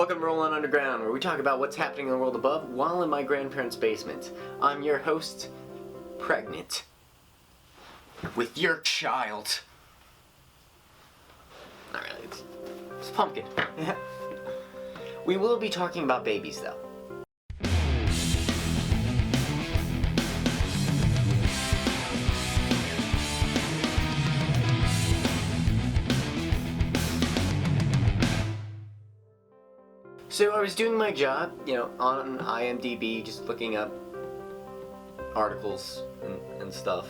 Welcome to Rolan Underground, where we talk about what's happening in the world above while in my grandparents' basement. I'm your host, pregnant with your child. Not really, it's pumpkin. We will be talking about babies, though. So I was doing my job, on IMDb, just looking up articles and stuff,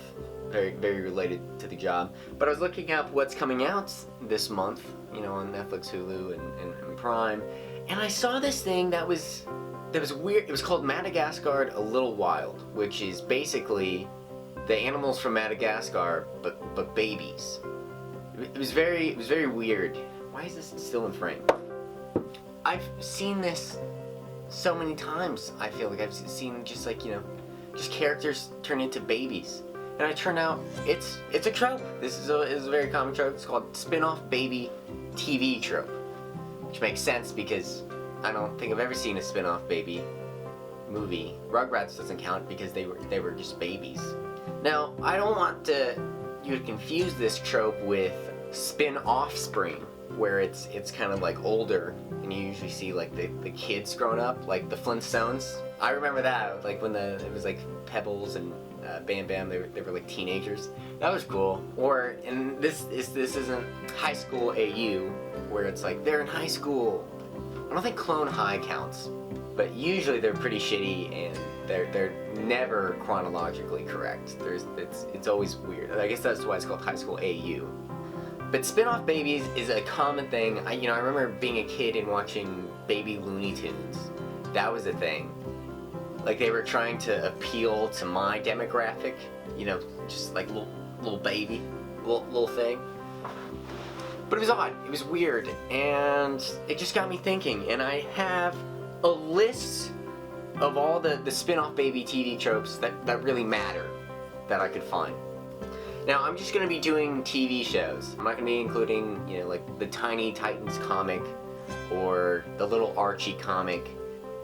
very, very related to the job. But I was looking up what's coming out this month, on Netflix, Hulu, and Prime, and I saw this thing that was weird. It was called Madagascar: A Little Wild, which is basically the animals from Madagascar, but babies. It was very weird. Why is this still in frame? I've seen this so many times. I feel like I've seen just characters turn into babies, and it turned out it's a trope. This is a very common trope. It's called Spinoff Baby TV trope, which makes sense because I don't think I've ever seen a Spinoff Baby movie. Rugrats doesn't count because they were just babies. Now, I don't want you to confuse this trope with Spin-Offspring, where it's kind of like older, and you usually see like the kids growing up, like the Flintstones. I remember that, like when it was like Pebbles and Bam Bam, they were like teenagers. That was cool. And this isn't High School AU, where it's like they're in high school. I don't think Clone High counts, but usually they're pretty shitty and they're never chronologically correct. It's always weird. I guess that's why it's called High School AU. But Spinoff Babies is a common thing. I remember being a kid and watching Baby Looney Tunes. That was a thing. Like they were trying to appeal to my demographic, just like little baby, little thing. But it was odd, it was weird, and it just got me thinking. And I have a list of all the Spinoff Baby TV tropes that really matter that I could find. Now, I'm just going to be doing TV shows. I'm not going to be including, like the Tiny Titans comic or the Little Archie comic.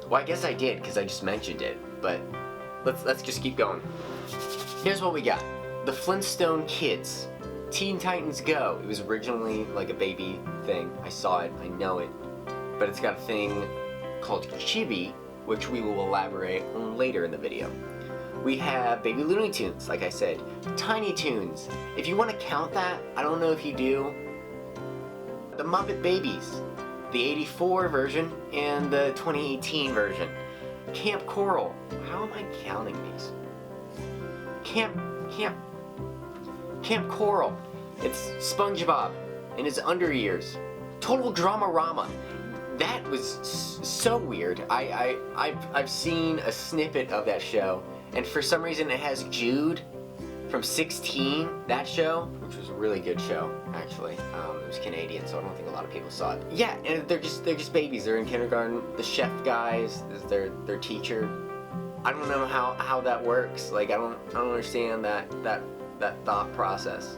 Well, I guess I did because I just mentioned it, but let's just keep going. Here's what we got. The Flintstone Kids. Teen Titans Go. It was originally like a baby thing. I saw it, I know it. But it's got a thing called Chibi, which we will elaborate on later in the video. We have Baby Looney Tunes, like I said. Tiny Toons. If you want to count that, I don't know if you do. The Muppet Babies. The 84 version and the 2018 version. Camp Coral. How am I counting these? Camp Coral. It's SpongeBob in his under years. Total Dramarama. That was so weird. I've seen a snippet of that show. And for some reason it has Jude from 16, that show, which was a really good show, actually. It was Canadian, so I don't think a lot of people saw it. Yeah, and they're just babies. They're in kindergarten. The chef guys is their teacher. I don't know how that works. Like I don't understand that thought process.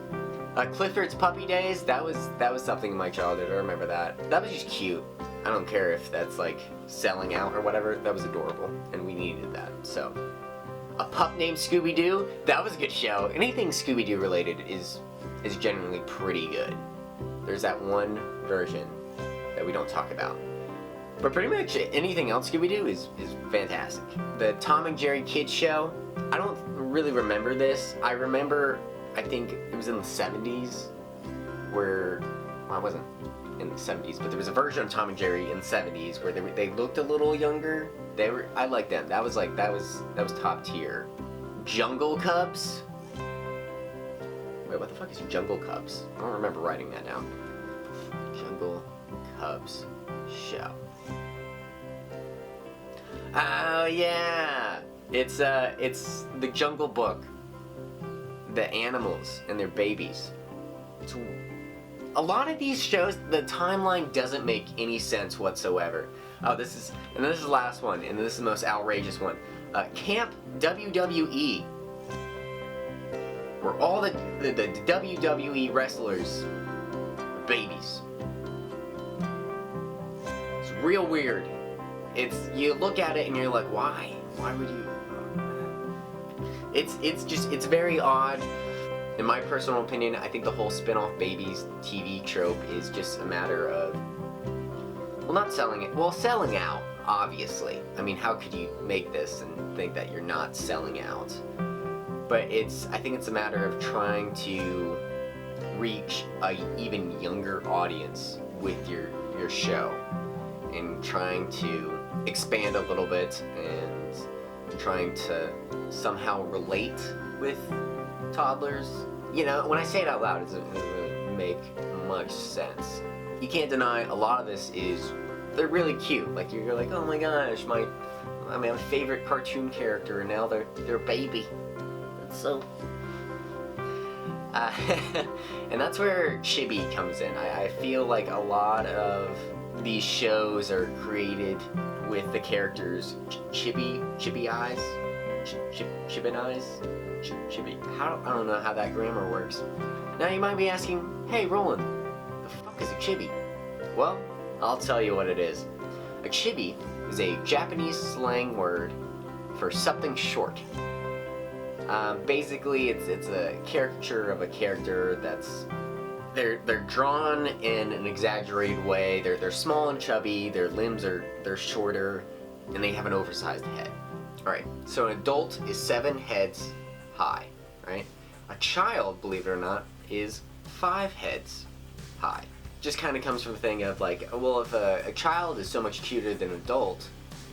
Clifford's Puppy Days, that was something in my childhood. I remember that. That was just cute. I don't care if that's like selling out or whatever. That was adorable, and we needed that. So. A Pup Named Scooby-Doo, that was a good show. Anything Scooby-Doo related is generally pretty good. There's that one version that we don't talk about. But pretty much anything else Scooby-Doo is fantastic. The Tom and Jerry Kids Show, I don't really remember this. I think it was in the 70s where, well, I wasn't in the 70s, but there was a version of Tom and Jerry in the 70s where they looked a little younger. I like them. That was top tier. Jungle Cubs. Wait, what the fuck is Jungle Cubs? I don't remember writing that down. Jungle Cubs show. Oh yeah, it's the Jungle Book. The animals and their babies. A lot of these shows, the timeline doesn't make any sense whatsoever. Oh, this is the last one, and this is the most outrageous one. Camp WWE, where all the WWE wrestlers are babies. It's real weird. You look at it and you're like, why? Why would you? It's very odd. In my personal opinion, I think the whole Spinoff Babies TV trope is just a matter of, well, not selling it. Well, selling out, obviously. I mean, how could you make this and think that you're not selling out? But I think it's a matter of trying to reach a even younger audience with your show, and trying to expand a little bit, and trying to somehow relate with toddlers. You know, when I say it out loud, it doesn't really make much sense. You can't deny a lot of this is, they're really cute. Like, you're like, oh my gosh, my favorite cartoon character, and now they're a baby. That's so... and that's where Chibi comes in. I feel like a lot of these shows are created with the characters Chibi eyes? Chibi eyes? Chibi. I don't know how that grammar works. Now you might be asking, hey Roland, the fuck is a chibi? Well, I'll tell you what it is. A chibi is a Japanese slang word for something short. Basically, it's a caricature of a character that's they're drawn in an exaggerated way. They're small and chubby. Their limbs they're shorter, and they have an oversized head. All right. So an adult is 7 heads high, right? A child, believe it or not, is 5 heads high. Just kind of comes from the thing of like, well, if a child is so much cuter than an adult,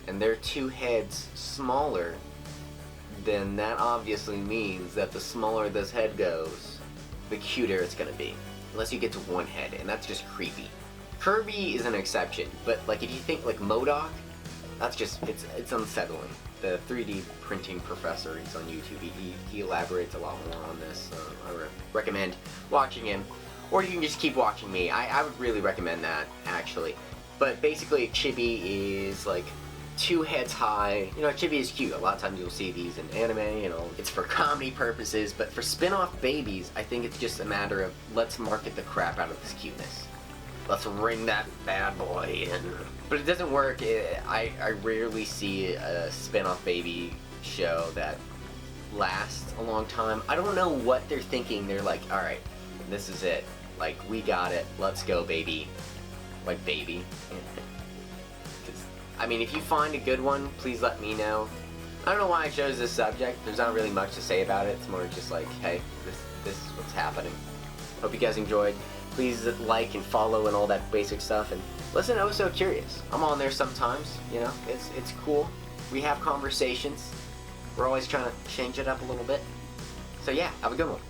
and they're 2 heads smaller, then that obviously means that the smaller this head goes, the cuter it's gonna be. Unless you get to 1 head, and that's just creepy. Kirby is an exception, but like if you think like MODOK, that's just, it's unsettling. The 3D printing professor, he's on YouTube, he elaborates a lot more on this, so I recommend watching him. Or you can just keep watching me. I would really recommend that, actually. But basically, Chibi is like 2 heads high. You know, Chibi is cute. A lot of times you'll see these in anime, you know, it's for comedy purposes. But for Spinoff Babies, I think it's just a matter of, let's market the crap out of this cuteness. Let's ring that bad boy in. But it doesn't work. I rarely see a Spinoff Baby show that lasts a long time. I don't know what they're thinking. They're like, alright, this is it. Like, we got it. Let's go, baby. Like, baby. I mean, if you find a good one, please let me know. I don't know why I chose this subject. There's not really much to say about it. It's more just like, hey, this is what's happening. Hope you guys enjoyed. Please like and follow and all that basic stuff. And listen, Oh So Curious. I'm on there sometimes, you know. It's cool. We have conversations. We're always trying to change it up a little bit. So yeah, have a good one.